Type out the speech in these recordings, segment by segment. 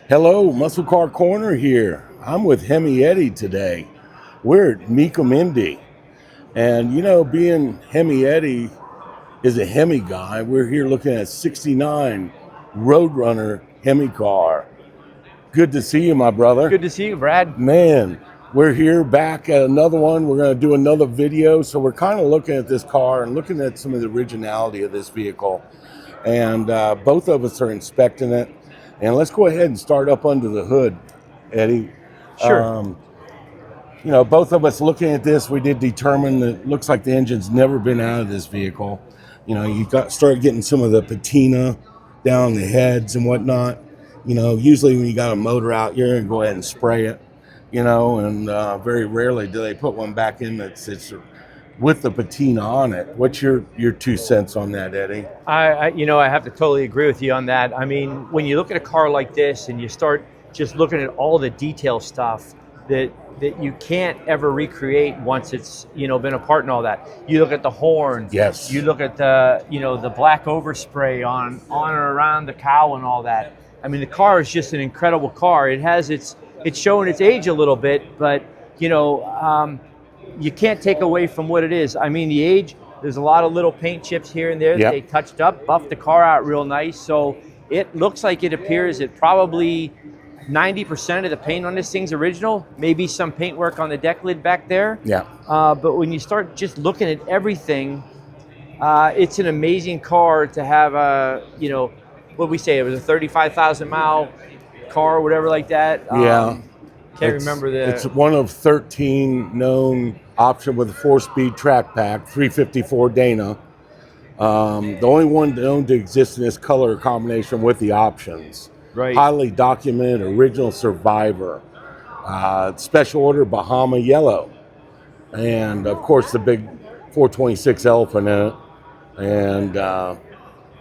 Hello, Muscle Car Corner here. I'm with Hemi Eddie today. We're at Indy, and being Hemi Eddie is a Hemi guy. We're here looking at 69 Roadrunner Hemi car. Good to see you, my brother. Good to see you, Brad. Man, we're here back at another one. We're going to do another video. So we're kind of looking at this car and looking at some of the originality of this vehicle. And both of us are inspecting it. And let's go ahead and start up under the hood, Eddie. Sure. Both of us looking at this, we did determine that it looks like the engine's never been out of this vehicle. You start getting some of the patina down the heads and whatnot. Usually when you got a motor out, you're going to go ahead and spray it, and very rarely do they put one back in that's with the patina on it. What's your 2 cents on that, Eddie? I have to totally agree with you on that. I mean, when you look at a car like this and you start just looking at all the detail stuff that you can't ever recreate once it's been apart and all that. You look at the horn. Yes. You look at the black overspray on and around the cowl and all that. I mean, the car is just an incredible car. It's showing its age a little bit, but you can't take away from what it is. I mean, the age, there's a lot of little paint chips here and there that they touched up, buffed the car out real nice. So it looks like it appears that probably 90% of the paint on this thing's original, maybe some paint work on the deck lid back there. Yeah. But when you start just looking at everything, it's an amazing car to have what we say, it was a 35,000 mile car or whatever like that. Can't remember It's one of 13 known option with a 4-speed track pack, 354 Dana. The only one known to exist in this color combination with the options. Right. Highly documented original survivor. Special order Bahama yellow. And of course the big 426 elephant in it. And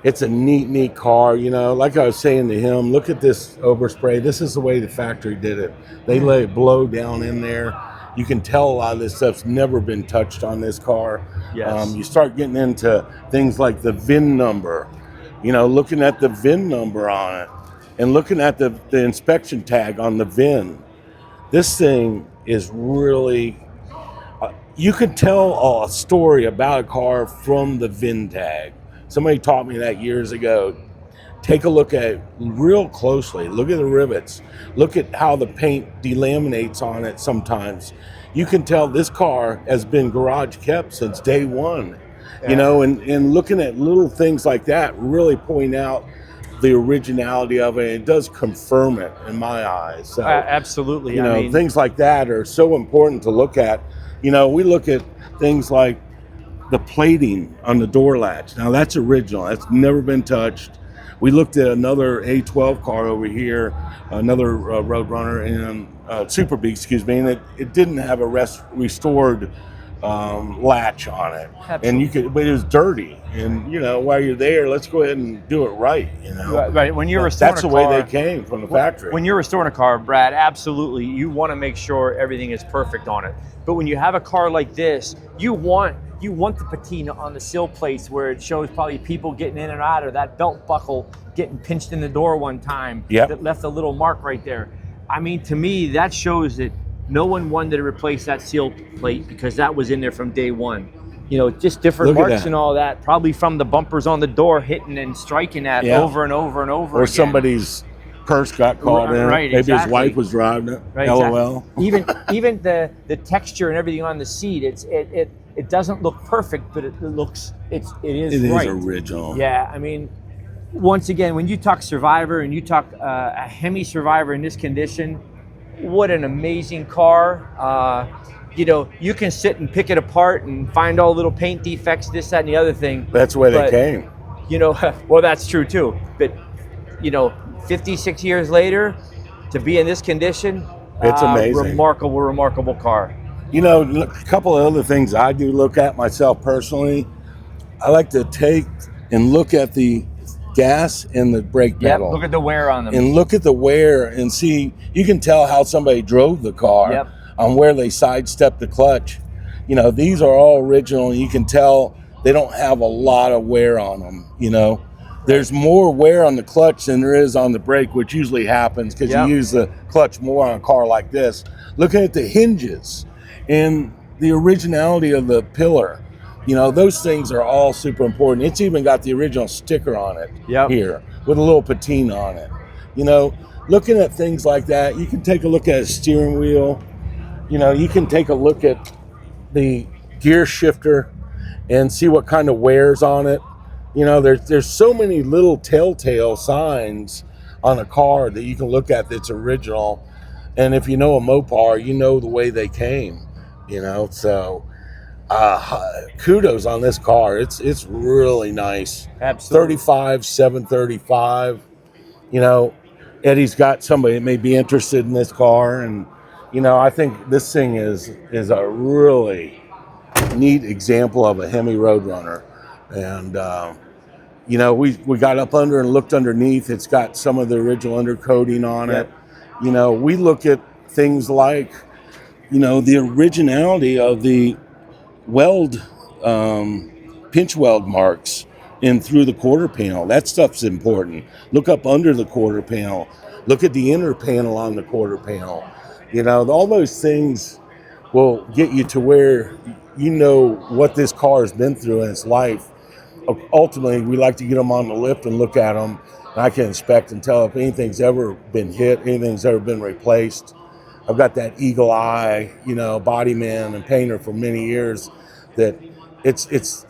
it's a neat car, like I was saying to him, look at this overspray. This is the way the factory did it. They let it blow down in there. You can tell a lot of this stuff's never been touched on this car. Yes. You start getting into things like the VIN number, looking at the VIN number on it and looking at the inspection tag on the VIN. This thing is really, you can tell a story about a car from the VIN tag. Somebody taught me that years ago. Take a look at it real closely. Look at the rivets. Look at how the paint delaminates on it sometimes. You can tell this car has been garage kept since day one. Yeah. And looking at little things like that really point out the originality of it. It does confirm it in my eyes. So, absolutely. Things like that are so important to look at. We look at things like the plating on the door latch. Now that's original. That's never been touched. We looked at another A12 car over here, another Roadrunner and Super B, and it didn't have a restored latch on it. Absolutely. And but it was dirty. And while you're there, let's go ahead and do it right. Right. When you're restoring that's the a car, way they came from the factory. When you're restoring a car, Brad, absolutely, you want to make sure everything is perfect on it. But when you have a car like this, you want the patina on the sill plates where it shows probably people getting in and out, or that belt buckle getting pinched in the door one time that left a little mark right there. I mean, to me, that shows that no one wanted to replace that seal plate because that was in there from day one. Just different marks and all that, probably from the bumpers on the door hitting and striking that over and over and over or again. Somebody's purse got caught in. Right, maybe exactly. his wife was driving it. Right, LOL. Exactly. Even the texture and everything on the seat, it doesn't look perfect, but it is right. Original. Yeah, I mean, once again, when you talk Survivor and you talk a Hemi Survivor in this condition, what an amazing car. You can sit and pick it apart and find all little paint defects, this, that, and the other thing. That's the way they came. Well, that's true too. But 56 years later, to be in this condition, it's amazing. Remarkable car. A couple of other things I do look at myself personally. I like to take and look at the gas and the brake pedal. Look at the wear on them. And look at the wear and see, you can tell how somebody drove the car on where they sidestepped the clutch. These are all original, and you can tell they don't have a lot of wear on them, There's more wear on the clutch than there is on the brake, which usually happens because Yep. you use the clutch more on a car like this. Looking at the hinges and the originality of the pillar, you know, those things are all super important. It's even got the original sticker on it Yep. here with a little patina on it. You know, looking at things like that, you can take a look at a steering wheel. You know, you can take a look at the gear shifter and see what kind of wears on it. You know, there's so many little telltale signs on a car that you can look at that's original. And if you know a Mopar, you know the way they came. You know, so kudos on this car. It's really nice. Absolutely. 35, 735. You know, Eddie's got somebody that may be interested in this car, and you know, I think this thing is a really neat example of a Hemi Roadrunner. And you know, we got up under and looked underneath. It's got some of the original undercoating on Yep. it. You know, we look at things like, you know, the originality of the weld, pinch weld marks in through the quarter panel. That stuff's important. Look up under the quarter panel. Look at the inner panel on the quarter panel. You know, all those things will get you to where you know what this car has been through in its life. Ultimately, we like to get them on the lift and look at them. And I can inspect and tell if anything's ever been hit, anything's ever been replaced. I've got that eagle eye, you know, body man and painter for many years. That it's.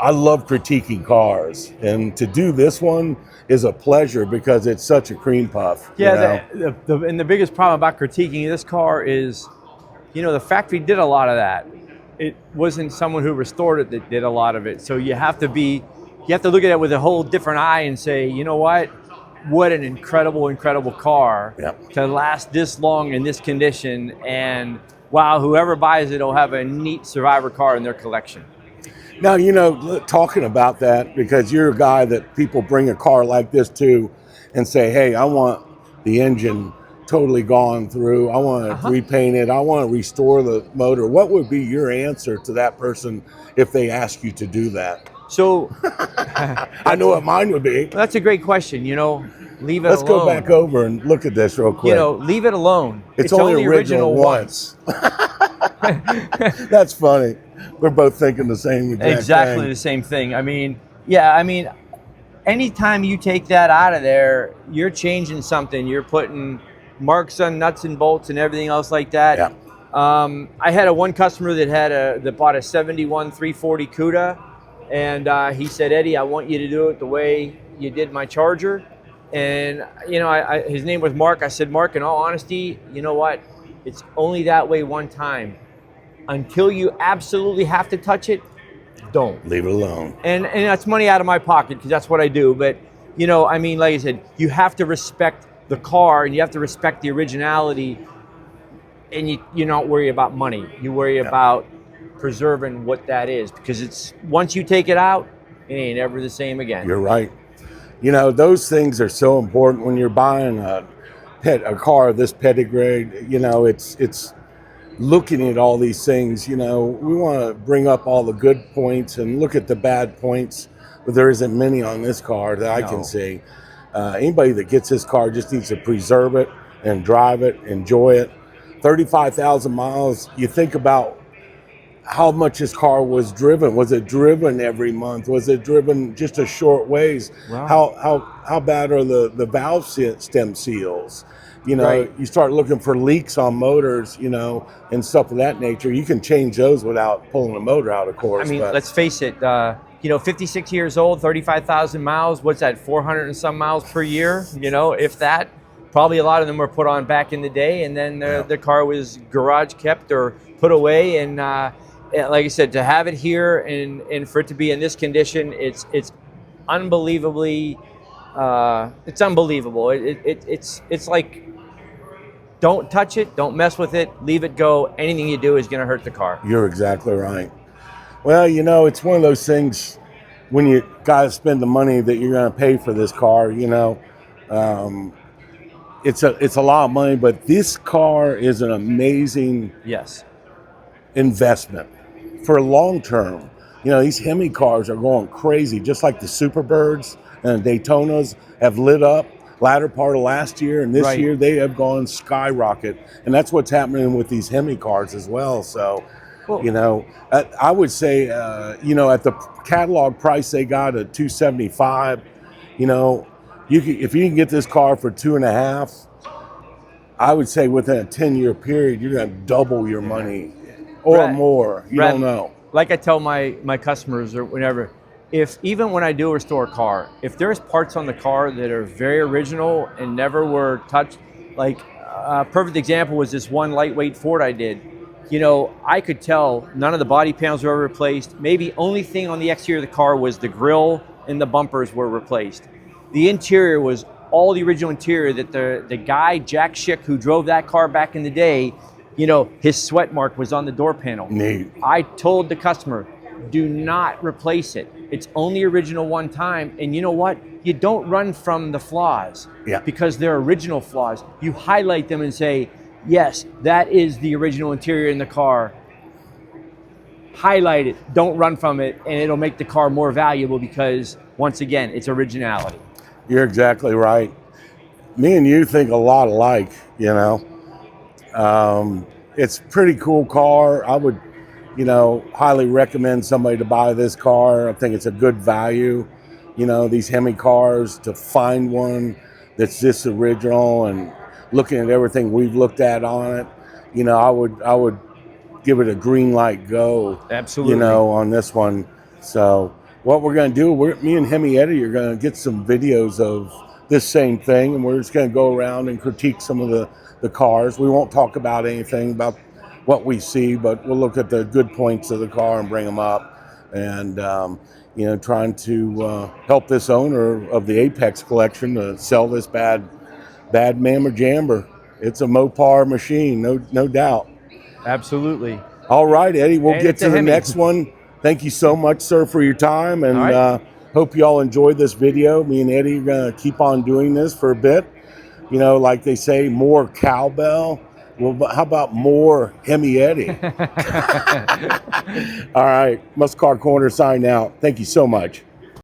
I love critiquing cars, and to do this one is a pleasure because it's such a cream puff. Yeah, and the biggest problem about critiquing this car is, you know, the factory did a lot of that. It wasn't someone who restored it that did a lot of it. So you have to look at it with a whole different eye and say, you know what an incredible, incredible car to last this long in this condition. And wow, whoever buys it will have a neat survivor car in their collection. Now, you know, talking about that, because you're a guy that people bring a car like this to and say, hey, I want the engine totally gone through. I want to repaint it. I want to restore the motor. What would be your answer to that person if they ask you to do that? So I know what mine would be. That's a great question. You know, leave it alone. Let's go back over and look at this real quick. You know, leave it alone. It's only original once. That's funny. We're both thinking the same exactly thing. The same thing. I mean, yeah, I mean, anytime you take that out of there, you're changing something. You're putting marks on nuts and bolts and everything else like that. Yeah. I had one customer that bought a 71 340 CUDA, and he said, Eddie, I want you to do it the way you did my Charger. And you know, his name was Mark. I said, Mark, in all honesty, you know what? It's only that way one time. Until you absolutely have to touch it, don't. Leave it alone. And that's money out of my pocket because that's what I do. But, you know, I mean, like I said, you have to respect the car and you have to respect the originality, and you not worry about money. You worry about preserving what that is, because it's once you take it out, it ain't ever the same again. You're right. You know, those things are so important when you're buying a car of this pedigree. You know, it's looking at all these things. You know, we want to bring up all the good points and look at the bad points, but there isn't many on this car that I can see. Anybody that gets this car just needs to preserve it and drive it, enjoy it. 35,000 miles. You think about how much this car was driven. Was it driven every month? Was it driven just a short ways? Wow. How bad are the valve stem seals? You know, you start looking for leaks on motors, you know, and stuff of that nature. You can change those without pulling the motor out, of course. I mean, let's face it, you know, 56 years old, 35,000 miles, what's that, 400 and some miles per year? You know, if that, probably a lot of them were put on back in the day, and then the car was garage kept or put away. And like I said, to have it here and for it to be in this condition, it's unbelievably, it's unbelievable. It's like, don't touch it, don't mess with it, leave it go. Anything you do is going to hurt the car. You're exactly right. Well, you know, it's one of those things when you got to spend the money that you're going to pay for this car, you know. It's a lot of money, but this car is an amazing investment for long term. You know, these Hemi cars are going crazy, just like the Superbirds and Daytonas have lit up latter part of last year, and this Right. year they have gone skyrocket, and that's what's happening with these Hemi cars as well. So, Well, you know, I would say, you know, at the catalog price they got at 275, you know, if you can get this car for 2.5, I would say within a 10-year period, you're going to double your money or Brad- more. You Brad, don't know. Like I tell my customers or whenever, if even when I do restore a car, if there's parts on the car that are very original and never were touched, like a perfect example was this one lightweight Ford I did. You know, I could tell none of the body panels were replaced. Maybe only thing on the exterior of the car was the grille and the bumpers were replaced. The interior was all the original interior that the guy, Jack Schick, who drove that car back in the day, you know, his sweat mark was on the door panel. Neat. I told the customer, do not replace it. It's only original one time. And you know what? You don't run from the flaws because they're original flaws. You highlight them and say, yes, that is the original interior in the car. Highlight it, don't run from it, and it'll make the car more valuable because, once again, it's originality. You're exactly right. Me and you think a lot alike, you know. It's a pretty cool car. I would, you know, highly recommend somebody to buy this car. I think it's a good value. You know, these Hemi cars, to find one that's this original and looking at everything we've looked at on it, you know, I would give it a green light go. Absolutely. You know, on this one. So what we're going to do, me and Hemi Eddie are going to get some videos of this same thing, and we're just going to go around and critique some of the cars. We won't talk about anything about what we see, but we'll look at the good points of the car and bring them up, and you know, trying to help this owner of the Apex collection to sell this bad mammer jammer. It's a Mopar machine, no doubt. Absolutely. All right, Eddie, we'll And get it's a to the Hemi. next one. Thank you so much, sir, for your time, and All right. hope you all enjoyed this video. Me and Eddie are going to keep on doing this for a bit. You know, like they say, more cowbell. Well, but how about more Hemi Eddie? All right, Muscle Car Corner sign out. Thank you so much.